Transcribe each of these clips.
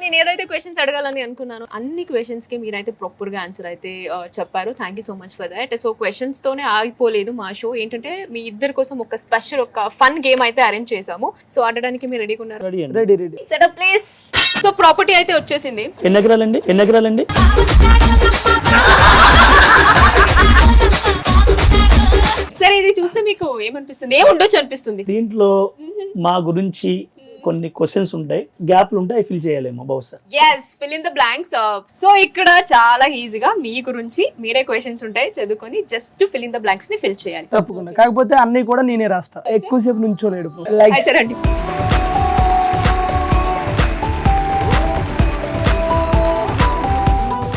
నేను ఏదైతే క్వశ్చన్స్ అడగాలని అనుకున్నాను అన్ని క్వశ్చన్స్ కి మీరైతే ప్రాపర్ గా ఆన్సర్ అయితే చెప్పారు. Thank you so much for that. So questions తోనే ఆగిపోలేదు మా షో. ఏంటంటే మీ ఇద్దరి కోసం ఒక స్పెషల్ ఒక ఫన్ గేమ్ అయితే అరేంజ్ చేసాము. సో ఆడడానికి మీరు రెడీగా ఉన్నారు? Ready. Setup please. So property అయితే వచ్చేసింది. ఎన్ని ఎకరాలండి? సరే ఇది చూస్తే మీకు ఏమనిపిస్తుంది, ఏముండొచ్చు అనిపిస్తుంది? దీంట్లో మా గురించి కొన్ని క్వశ్చన్స్ ఉంటాయి, గ్యాప్లు ఉంటాయి, ఫిల్ చేయాలేమో బహుశా. yes fill in the blanks. So ఇక్కడ చాలా ఈజీగా మీ గురించి మీరే క్వశ్చన్స్ ఉంటాయి, చదువుకొని just fill in the blanks ని ఫిల్ చేయాలి. తప్పకుండా. కాకపోతే అన్ని కూడా నేనే రాస్తా, ఎక్కువసేపు నుంచోలేడు. అయితే రండి.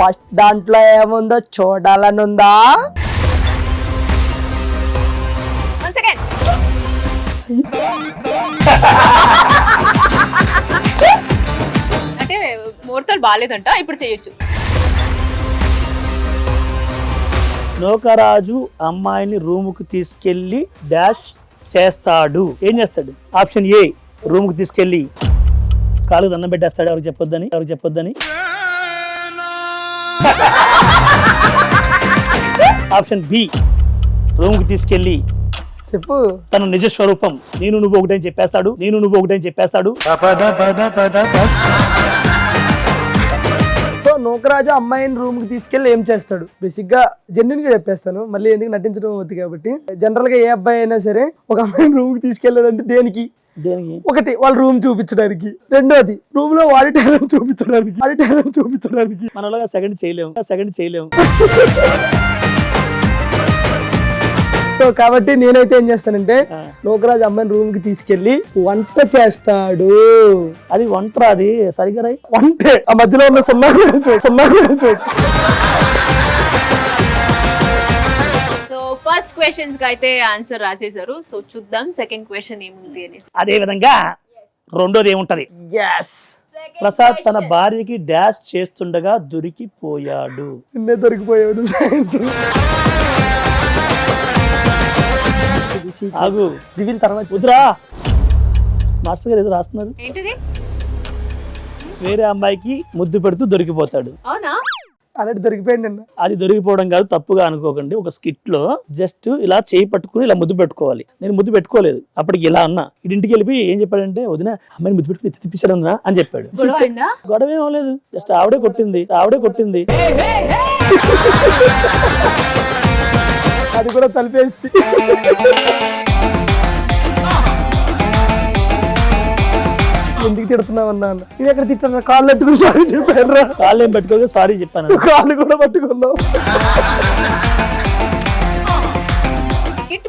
ఫస్ట్ దాంట్లో ఏముందో చూడాలనుందా? Once again. అంటే ముహూర్తాలు బాగాలేదంట, ఇప్పుడు చేయొచ్చు. నూకరాజు అమ్మాయిని రూమ్ కు తీసుకెళ్లి డాష్ చేస్తాడు. ఏం చేస్తాడు? ఆప్షన్ ఏ, రూమ్ కు తీసుకెళ్లి కాలు దండం పెట్టేస్తాడు, ఎవరికి చెప్పొద్దని. ఆప్షన్ బి, రూమ్ కి తీసుకెళ్లి చెప్పు తన నిజ స్వరూపం నేను నువ్వు ఒకటని చెప్పేస్తాడు. సో నూకరాజు అమ్మాయిని రూమ్ కి తీసుకెళ్లి ఏం చేస్తాడు? బేసిక్ గా జెన్యున్ గా చెప్పేస్తాను, మళ్ళీ ఎందుకు నటించడం అవుతుంది కాబట్టి. జనరల్ గా ఏ అబ్బాయి అయినా సరే ఒక అమ్మాయిని రూమ్ కి తీసుకెళ్ళాలంటే దేనికి? ఒకటి, వాళ్ళ రూమ్ చూపించడానికి. రెండోది, రూమ్ లో వాడి టాలెంట్ చూపించడానికి. మనలో సెకండ్ చేయలేము. సో కాబట్టి నేనైతే ఏం చేస్తానంటే నూకరాజు అమ్మాయిని రూమ్ కి తీసుకెళ్లి వంట చేస్తాడు. అది వంట, అది సరిగ్గా రాయి. వంటే ఆ మధ్యలో ఉన్న సున్నా సో ఫస్ట్ క్వశ్చన్స్ కి అయితే ఆన్సర్ రాసేసారు. సో చూద్దాం సెకండ్ క్వశ్చన్ ఏముంది అనేసి. అదే విధంగా రెండోది ఏముంటది? ప్రసాద్ తన భార్యకి డాష్ చేస్తుండగా దొరికిపోయాడు. నిన్నే దొరికిపోయాడు సాయంత్రం. ఆగు, రివీల్ తర్వాత కుదురా. మాస్టర్ గారు ఏదో రాస్తున్నారు. ఏంటిది? వేరే అమ్మాయికి ముద్దు పెడుతూ దొరికిపోతాడు. అవునా? అలాంటి దొరికిపోయింది అన్న. అది దొరికిపోవడం కాదు, తప్పుగా అనుకోకండి. ఒక స్కిట్ లో జస్ట్ ఇలా చేయి పట్టుకుని ఇలా ముద్దు పెట్టుకోవాలి. నేను ముద్దు పెట్టుకోలేదు, అప్పటికి ఇలా అన్నా. ఇంటికి వెళ్ళి ఏం చెప్పాడంటే, వదిన అమ్మాయిని ముద్దు పెట్టుకుని తిప్పించాడన్నా అని చెప్పాడు. గొడవ ఏం లేదు, జస్ట్ ఆవిడే కొట్టింది. అది కూడా తలిపేసి ఎందుకు తిడుతున్నావన్నా? నేను ఎక్కడ తిట్టాను? కాళ్ళు పట్టుకుని సారీ చెప్పాను. కాళ్ళు ఏం పెట్టుకోలేదు, సారీ చెప్పాను. కాళ్ళు కూడా పట్టుకున్నావు.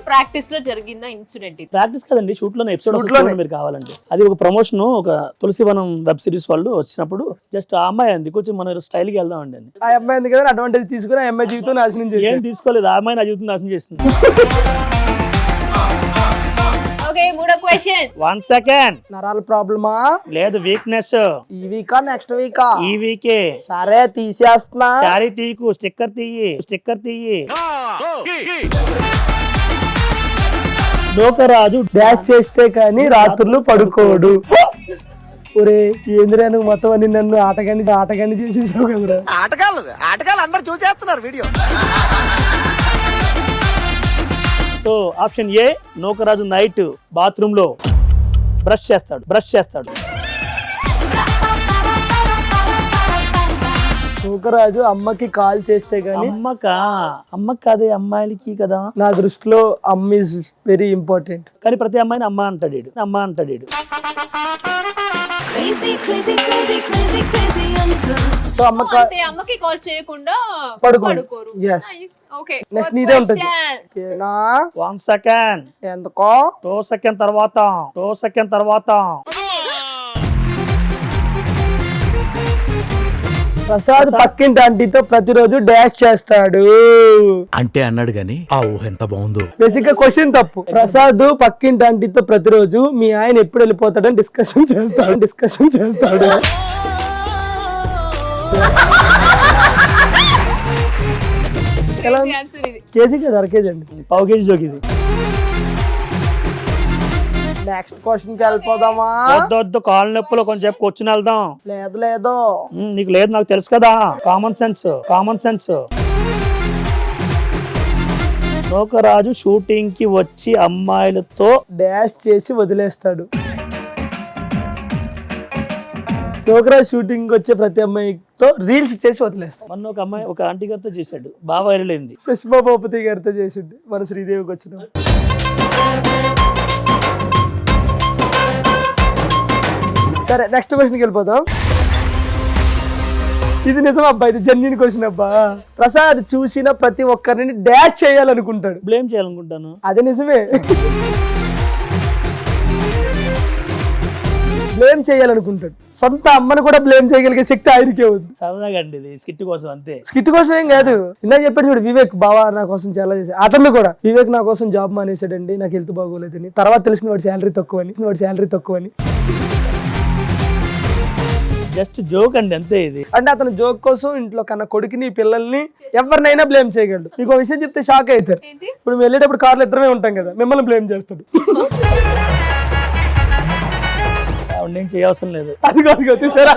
ప్రాక్టీస్ లో జరిగిందా ఇన్సిడెంట్? ప్రాక్టీస్ కదండి, షూట్ లోనే, ఎపిసోడ్ లో మీరు కావాలంటే. అది ఒక ప్రమోషన్, ఒక తులసివనం వెబ్ సిరీస్ వాళ్ళు వచ్చినప్పుడు జస్ట్ ఆ అమ్మాయి అంది కొంచెం మన స్టైల్ కి వెళ్దాం అండి. ఆ అమ్మాయి ఎందుకు కదా అడ్వాంటేజ్ తీసుకుని ఆ అమ్మాయి జీవితం నాశనం చేసి. ఏం తీసుకోలేదు, ఆ అమ్మాయి నా జీవితం నాశనం చేసింది. ఓకే, మూడో క్వశ్చన్. 1 సెకండ్. నరాల ప్రాబ్లమా? లేదు, వీక్నెస్. ఈ వీకా నెక్స్ట్ వీకా? ఈ వీకే. సరే తీసేస్తున్నా. సారీ తీకు, స్టిక్కర్ తీయి. నూకరాజు డాష్ చేస్తే కానీ రాత్రులు పడుకోడు. ఒరే ఏంద్రా నువ్వు మొత్తం అని నన్ను ఆటగాన్ని చేసేసావు కదరా. ఆటగాళ్ళు అందరు చూసేస్తున్నారు వీడియో. So option A, Nookaraju night bathroom లో బ్రష్ చేస్తాడు. నూకరాజు అమ్మకి కాల్ చేస్తే గానీ. అమ్మకి కాదే, అమ్మాయిలకి కదా. నా దృష్టిలో అమ్మ ఇస్ వెరీ ఇంపార్టెంట్. కానీ ప్రతి అమ్మాయిని అమ్మ అంటాడు. సో అమ్మకి కాల్ చేయకుండా పడుకోరు. నెక్స్ట్ నీదే ఉంటుంది. 1 సెకండ్. ఎందుకో 2 సెకండ్ తర్వాత. ప్రసాద్ పక్కింటి ఆంటీతో ప్రతిరోజు డాష్ చేస్తాడు అంటే అన్నాడు గాని ఆ ఊహ ఎంత బాగుందో. బేసిక్ గా క్వశ్చన్ తప్పు. ప్రసాద్ పక్కింటి ఆంటీతో ప్రతిరోజు మీ ఆయన ఎప్పుడు వెళ్ళిపోతాడని డిస్కషన్ చేస్తాడు. కేజీ కదా, 1/2 కేజీ అండి. పావు కేజీ జోకి ఇది. నెక్స్ట్ క్వశ్చన్ కి వెళ్ళిపోదామా? వద్దు కాళ్ళ నొప్పులు కొంచెం కూర్చుని వెళ్దాం. లేదు నీకు లేదు నాకు తెలుసు కదా, కామన్ సెన్స్. నూకరాజు షూటింగ్ కి వచ్చి అమ్మాయిలతో డాష్ చేసి వదిలేస్తాడు. నూకరాజు షూటింగ్ వచ్చే ప్రతి అమ్మాయితో రీల్స్ చేసి వదిలేస్తాడు. మొన్న ఒక అమ్మాయి ఒక ఆంటీ గారితో చేశాడు, బాగా వైరల్ అయింది. సుష్మా భూపతి గారితో చేసిండు మన శ్రీదేవికి వచ్చిన. సరే నెక్స్ట్ క్వశ్చన్కి వెళ్ళిపోదాం. ఇది నిజం అబ్బా, ఇది జెన్యూన్ క్వశ్చన్ అబ్బా. ప్రసాద్ చూసిన ప్రతి ఒక్కరిని డాష్ చేయాలనుకుంటాడు. బ్లేమ్ చేయాలనుకుంటాను. అదే నిజమే, బ్లేమ్ చేయాలనుకుంటాడు. సొంత అమ్మని కూడా బ్లేమ్ చేయగలిగే శక్తి ఆయనకే ఉంది. సరదాగా అండి, ఇది స్కిట్ కోసం అంతే. స్కిట్ కోసం ఏం కాదు. ఇందాక చెప్పాడు చూడు, వివేక్ బావా నా కోసం చాలా చేశాడు. అతను కూడా వివేక్ నా కోసం జాబ్ మానేసాడండి, నాకు హెల్త్ బాగోలేదని. తర్వాత తెలిసిన వాడి శాలరీ తక్కువని. జస్ట్ జోక్ అండి అంతే ఇది. అంటే అతను జోక్ కోసం ఇంట్లో కన్నా కొడుకుని పిల్లల్ని ఎవరినైనా బ్లేమ్ చేయగలడు. మీకు ఒక విషయం చెప్తే షాక్ అవుతారు. ఇప్పుడు మేము వెళ్ళేటప్పుడు కార్లో ఇద్దరమే ఉంటాం కదా, మిమ్మల్ని బ్లేమ్ చేస్తాడు. నేను చేయవసరం లేదు. అది కాదు చూసారా,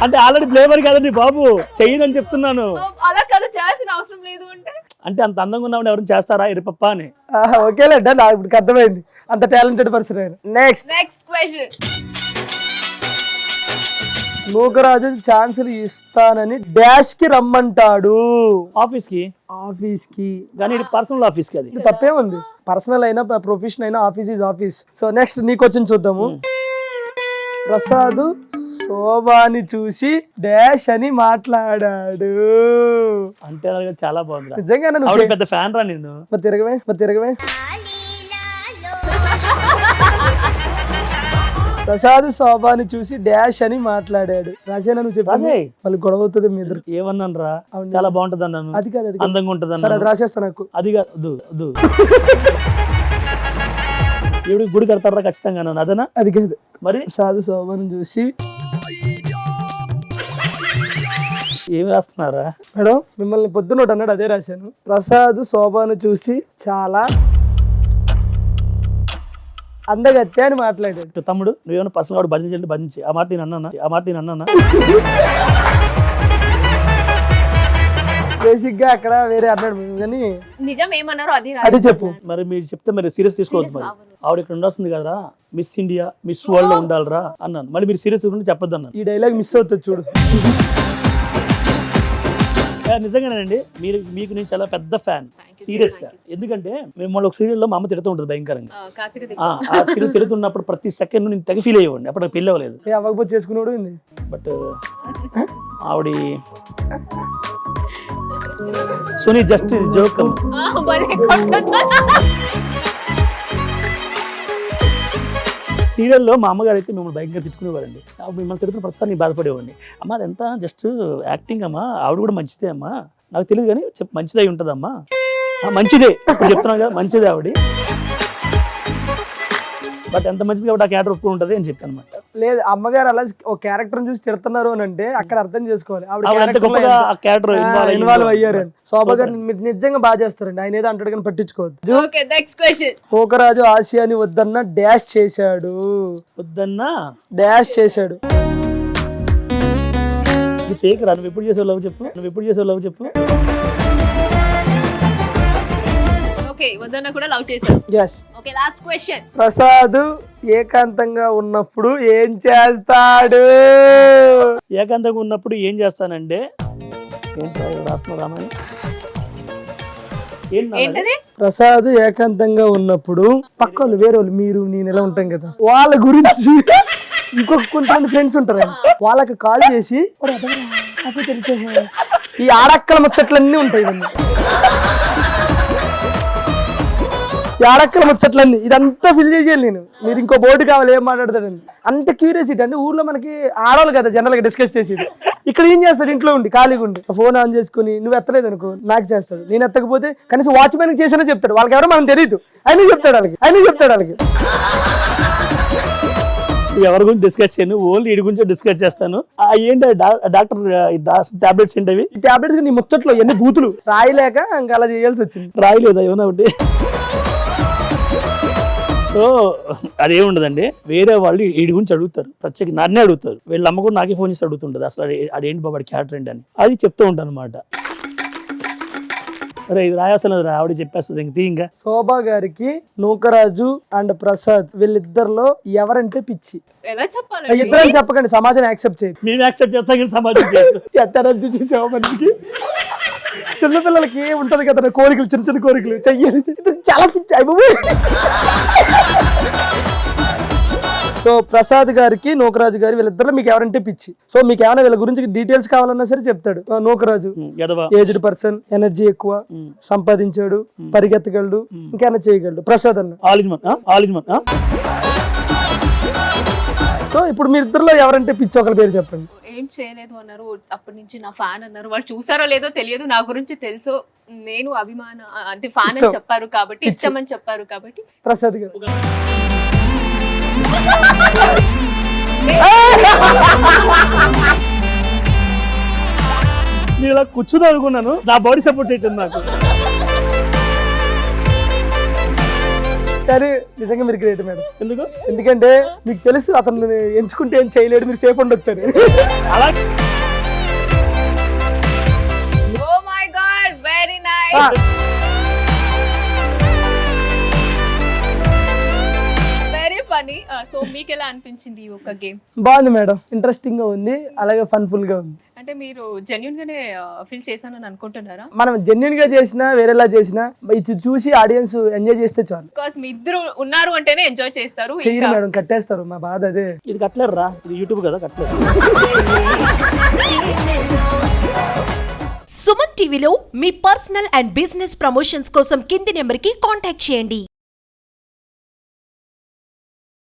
అంటే ఆల్రెడీ బ్లేమర్ కదండి బాబు, చెయ్యదని చెప్తున్నాను. అలా కదా చేయాల్సిన అవసరం లేదు అంటే అంత అందంగా ఉన్నవాడు ఎవరు చేస్తారా ఇరుపప్ప అని. ఓకేలేండి, నాకు ఇప్పుడు అర్థమైంది. అంత టాలెంటెడ్ పర్సన్ ఆయన. Next question. నూకరాజు ఛాన్సులు ఇస్తానని డాష్ కి రమ్మంటాడు. ఆఫీస్ కి కానీ ఇది పర్సనల్ ఆఫీస్ కి. అది తప్పేముంది, పర్సనల్ అయినా ప్రొఫెషన్ అయినా office is office. So next నీకు వచ్చింది చూద్దాము. ప్రసాద్ శోభాని చూసి డాష్ అని మాట్లాడాడు. అంటే చాలా బాగుంది. నిజంగా పెద్ద ఫ్యాన్ రా నేను. మరి తిరగవే. ప్రసాద్ శోభాని చూసి డాష్ అని మాట్లాడాడు. రాజేనా నువ్వు చెప్పు, మళ్ళీ గొడవ అవుతుంది మీ ఇద్దరు. ఏమన్నాను రా, చాలా బాగుంటది అన్నాను. అది కాదు, అందంగా ఉంటది అన్న. అది రాసేస్తా నాకు. అది కాదు ఎవడి గుడి కడతారా ఖచ్చితంగా అన్నాను. అదనా? అది కాదు. మరి ప్రసాద్ శోభాని చూసి ఏమి రాస్తున్నారా మేడం? మిమ్మల్ని పొద్దున్నోటి అన్నాడు, అదే రాశాను. ప్రసాద్ శోభాను చూసి చాలా అందగత్తే అని మాట్లాడాడు. తమ్ముడు నువ్వేమైనా పర్సనల్ వాడు భజించి ఆ మాట నేను అన్నానా? బేసిక్ గా అక్కడ వేరే అన్నాడు కానీ నిజం ఏమన్నారో అది చెప్పు. మరి మీరు చెప్తే మరి సీరియస్ తీసుకోవద్దు. మరి ఆవిడ ఇక్కడ ఉండాల్సింది కదరా, మిస్ ఇండియా మిస్ వరల్డ్ లో ఉండాలరా అన్నాను. మరి మీరు సీరియస్ తీసుకుంటే చెప్పొద్దు అన్నాను. ఈ డైలాగ్ మిస్ అవుతుంది చూడు. నిజంగానండి, మీకు నేను చాలా పెద్ద ఫ్యాన్ సీరియస్ గా. ఎందుకంటే మేము ఒక సీరియల్ లో మా అమ్మ తిడుతూ ఉంటుంది భయంకరంగా. ఆ సీరియల్ తిడుతున్నప్పుడు ప్రతి సెకండ్ నేను తెగ ఫీల్ అయ్యేవాడిని. అప్పుడు నాకు పెళ్ళి అవ్వలేదు. అవ్వకపోతే చేసుకున్నాడు. బట్ ఆవిడ సోనీ జస్ట్ జోక్. సీరియల్లో మా అమ్మగారు అయితే మిమ్మల్ని భయంకరంగా తిట్టుకునేవారండి. మిమ్మల్ని తిడుతున్న ప్రతిసారి నేను బాధపడేవాడిని. అమ్మ అదంతా జస్ట్ యాక్టింగ్ అమ్మా, ఆవిడ కూడా మంచిదే అమ్మా, నాకు తెలియదు కానీ మంచిదే ఉంటుందమ్మా. మంచిదే చెప్తున్నాను కదా, మంచిదే ఆవిడ. బట్ ఎంత మంచిది కాబట్టి ఆ క్యారెక్టర్ ఒప్పుకుని ఉంటుంది అని చెప్పాను అనమాట. లేదు, అమ్మగారు అలా ఒక క్యారెక్టర్ చూసి తిడుతున్నారు అని అంటే అక్కడ అర్థం చేసుకోవాలి ఇన్వాల్వ్ అయ్యారు. శోభా గారు మీరు నిజంగా బాగా చేస్తారండి. ఆయన ఏదో అంటాడు కానీ పట్టించుకోవద్దు. నూకరాజు ఆసియాని వద్దన్న డాష్ చేశాడు. ఫేక్ రా. నువ్వు ఎప్పుడు చేసావు లవ్ చెప్పు. ప్రసాద్ ఏకాంతంగా ఉన్నప్పుడు ఏం చేస్తాడు? ఏకాంతంగా ఉన్నప్పుడు ఏం చేస్తానంటే ప్రసాద్ ఏకాంతంగా ఉన్నప్పుడు పక్కలు వేరే వాళ్ళు, మీరు నేను ఎలా ఉంటాం కదా, వాళ్ళ గురించి ఇంకొక కొంతమంది ఫ్రెండ్స్ ఉంటారు, వాళ్ళకి కాల్ చేసి తెలిసే ఈ ఆడక్కల ముచ్చట్లన్నీ ఉంటాయి. ఆడక్కల ముచ్చట్లన్నీ ఇదంతా ఫిల్ చేసేయాలి నేను. మీరు ఇంకో బోర్డు కావాలి ఏం మాట్లాడతాడని అంత క్యూరియాసిటీ. అంటే ఊర్లో మనకి ఆడవాళ్ళు కదా జనరల్ గా డిస్కస్ చేసేది. ఇక్కడ ఏం చేస్తాడు, ఇంట్లో ఉండి ఖాళీగా ఉండి ఫోన్ ఆన్ చేసుకుని నువ్వు ఎత్తలేదు అనుకో నాకు చేస్తాడు. నేను ఎత్తకపోతే కనీసం వాచ్మెన్ చేసినా చెప్తాడు. వాళ్ళకి ఎవరో మనం తెలియదు, అయినా చెప్తాడు వాళ్ళకి. ఎవరి గురించి డిస్కస్ చేయను, ఓన్లీ వీడి గురించి డిస్కస్ చేస్తాను. ఏంటి డాక్టర్ టాబ్లెట్స్ ఏంటవి? ఈ టాబ్లెట్స్ నీ ముచ్చట్లో ఎన్ని బూతులు రాయలేక ఇంకా అలా చేయాల్సి వచ్చింది. రాయలేదా ఏమన్నా ఒకటి? సో అదేముండదండి, వేరే వాళ్ళు వీడి గురించి అడుగుతారు, ప్రత్యేక నన్నే అడుగుతారు, వీళ్ళ అమ్మ కూడా నాకే ఫోన్ చేసి అడుగుతుంటది అసలు అదేంటి బాబు క్యారెక్టర్ ఏంటి అని. అది చెప్తూ ఉంటాను అనమాట. అరే ఇది రాయాల్సిన ఆవిడ చెప్పేస్తుంది ఇంక ఇంకా. శోభా గారికి నూకరాజు అండ్ ప్రసాద్ వీళ్ళిద్దరిలో ఎవరంటే పిచ్చి? ఎలా చెప్పాలి? ఇద్దరని చెప్పకండి, సమాజం యాక్సెప్ట్ చేయదు. మేము యాక్సెప్ట్ చేస్తాం కానీ సమాజం చేయదు. ఎత్తరాజు చూసావా మనిషికి? చిన్నపిల్లలకి ఉంటది కదా కోరికలు, చిన్న చిన్న కోరికలు చెయ్యాలి, చాలా పిచ్చి. సో ప్రసాద్ గారికి నూకరాజు గారి వీళ్ళిద్దరు మీకు ఎవరంటే పిచ్చి. సో మీకు ఏమైనా వీళ్ళ గురించి డీటెయిల్స్ కావాలన్నా సరే చెప్తాడు. నూకరాజు ఎదవా, ఏజ్డ్ పర్సన్, ఎనర్జీ ఎక్కువ, సంపాదించాడు, పరిగెత్తగలడు, ఇంకేమైనా చేయగలడు. ప్రసాద్ అన్న ఆల్ ఇన్ వన్. సో ఇప్పుడు మీ ఇద్దరులో ఎవరంటే పిచ్చి ఒకరి పేరు చెప్పండి. ఏం చేయలేదు అన్నారు, అప్పటి నుంచి నా ఫ్యాన్ అన్నారు. వాళ్ళు చూసారో లేదో తెలియదు, నా గురించి తెలుసు, నేను అభిమాన అంటే ఫ్యాన్ అని చెప్పారు కాబట్టి, ఇష్టం అని చెప్పారు కాబట్టి. ప్రసాద్ గారు నేను ఇలా కూర్చుంది అనుకున్నాను, నా బాడీ సపోర్ట్ చేయటం నాకు. కానీ నిజంగా మీరు గ్రేట్ మేడం. ఎందుకు? ఎందుకంటే మీకు తెలుసు అతను ఎంచుకుంటే ఏం చేయలేడు, మీరు సేఫ్ ఉండొచ్చని. అలా oh my God, very nice, very funny. So మీకు ఎలా అనిపించింది ఈ ఒక్క గేమ్? బాగుంది మేడం, ఇంట్రెస్టింగ్ గా ఉంది, అలాగే ఫన్ఫుల్ గా ఉంది. అంటే మీరు జెన్యున్ గానే ఫీల్ చేశానని అనుకుంటున్నారా? మనం జెన్యున్ గా చేసినా వేరేలా చేసినా ఇది చూసి ఆడియన్స్ ఎంజాయ్ చేస్తే చాలు. బికాస్ మీ ఇద్దరు ఉన్నారు అంటేనే ఎంజాయ్ చేస్తారు. చెయ్యరు మేడం, కట్టేస్తారు, మా బాధ అదే. ఇది కట్టలేరు రా, ఇది యూట్యూబ్ కదా, కట్టలేరు. సుమన్ టీవీలో మీ పర్సనల్ అండ్ బిజినెస్ ప్రమోషన్స్ కోసం కింది నెంబర్కి కాంటాక్ట్ చేయండి.